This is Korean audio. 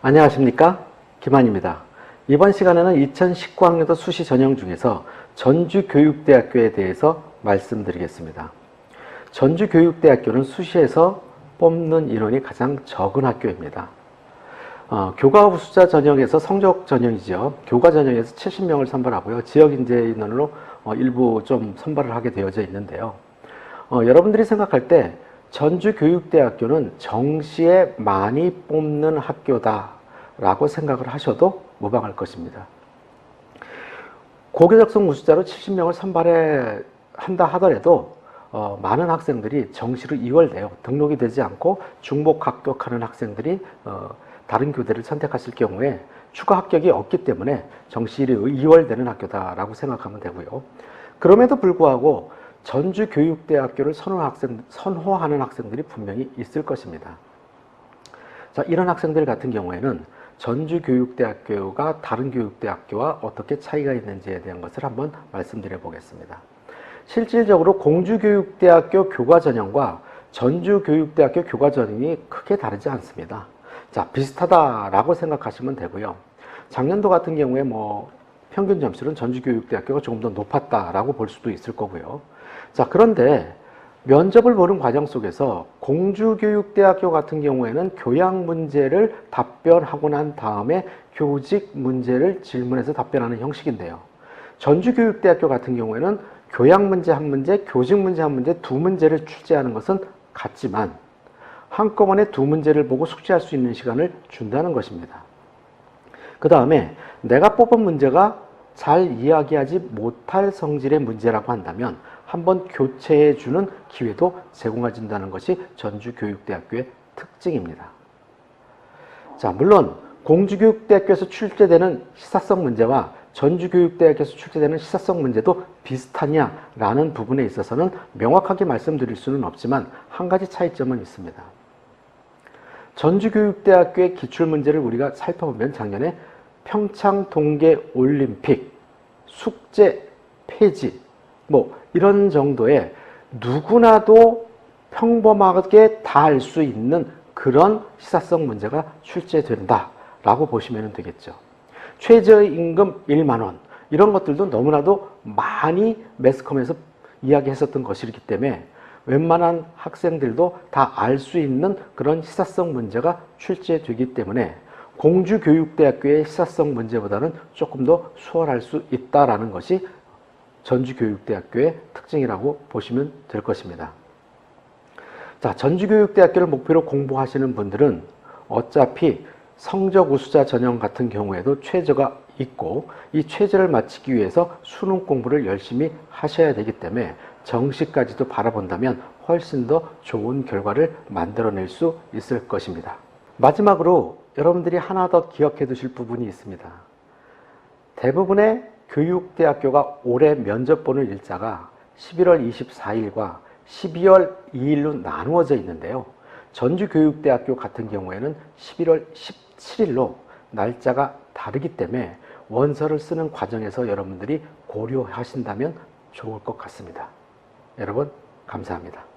안녕하십니까? 김한입니다. 이번 시간에는 2019학년도 수시 전형 중에서 전주교육대학교에 대해서 말씀드리겠습니다. 전주교육대학교는 수시에서 뽑는 인원이 가장 적은 학교입니다. 교과 우수자 전형에서 성적 전형이죠. 교과 전형에서 70명을 선발하고요. 지역 인재 인원으로 일부 좀 선발을 하게 되어져 있는데요. 여러분들이 생각할 때 전주교육대학교는 정시에 많이 뽑는 학교다라고 생각을 하셔도 무방할 것입니다. 고교적성 우수자로 70명을 선발한다 하더라도 많은 학생들이 정시로 이월돼요. 등록이 되지 않고 중복 합격하는 학생들이 다른 교대를 선택하실 경우에 추가 합격이 없기 때문에 정시로 이월되는 학교다라고 생각하면 되고요. 그럼에도 불구하고 전주교육대학교를 선호하는 학생들이 분명히 있을 것입니다. 자, 이런 학생들 같은 경우에는 전주교육대학교가 다른 교육대학교와 어떻게 차이가 있는지에 대한 것을 한번 말씀드려 보겠습니다. 실질적으로 공주교육대학교 교과전형과 전주교육대학교 교과전형이 크게 다르지 않습니다. 자, 비슷하다라고 생각하시면 되고요. 작년도 같은 경우에 평균 점수는 전주교육대학교가 조금 더 높았다라고 볼 수도 있을 거고요. 자, 그런데 면접을 보는 과정 속에서 공주교육대학교 같은 경우에는 교양 문제를 답변하고 난 다음에 교직 문제를 질문해서 답변하는 형식인데요. 전주교육대학교 같은 경우에는 교양 문제 한 문제, 교직 문제 한 문제, 두 문제를 출제하는 것은 같지만 한꺼번에 두 문제를 보고 숙지할 수 있는 시간을 준다는 것입니다. 그 다음에 내가 뽑은 문제가 잘 이야기하지 못할 성질의 문제라고 한다면 한번 교체해 주는 기회도 제공해준다는 것이 전주교육대학교의 특징입니다. 자, 물론 공주교육대학교에서 출제되는 시사성 문제와 전주교육대학교에서 출제되는 시사성 문제도 비슷하냐라는 부분에 있어서는 명확하게 말씀드릴 수는 없지만 한 가지 차이점은 있습니다. 전주교육대학교의 기출문제를 우리가 살펴보면 작년에 평창동계올림픽, 숙제 폐지, 이런 정도의 누구나도 평범하게 다 알 수 있는 그런 시사성 문제가 출제된다라고 보시면 되겠죠. 최저임금 1만 원, 이런 것들도 너무나도 많이 매스컴에서 이야기했었던 것이기 때문에 웬만한 학생들도 다 알 수 있는 그런 시사성 문제가 출제되기 때문에 공주교육대학교의 시사성 문제보다는 조금 더 수월할 수 있다는 것이 전주교육대학교의 특징이라고 보시면 될 것입니다. 자, 전주교육대학교를 목표로 공부하시는 분들은 어차피 성적 우수자 전형 같은 경우에도 최저가 있고 이 최저를 마치기 위해서 수능 공부를 열심히 하셔야 되기 때문에 정시까지도 바라본다면 훨씬 더 좋은 결과를 만들어낼 수 있을 것입니다. 마지막으로 여러분들이 하나 더 기억해 두실 부분이 있습니다. 대부분의 교육대학교가 올해 면접 보는 일자가 11월 24일과 12월 2일로 나누어져 있는데요. 전주교육대학교 같은 경우에는 11월 17일로 날짜가 다르기 때문에 원서를 쓰는 과정에서 여러분들이 고려하신다면 좋을 것 같습니다. 여러분, 감사합니다.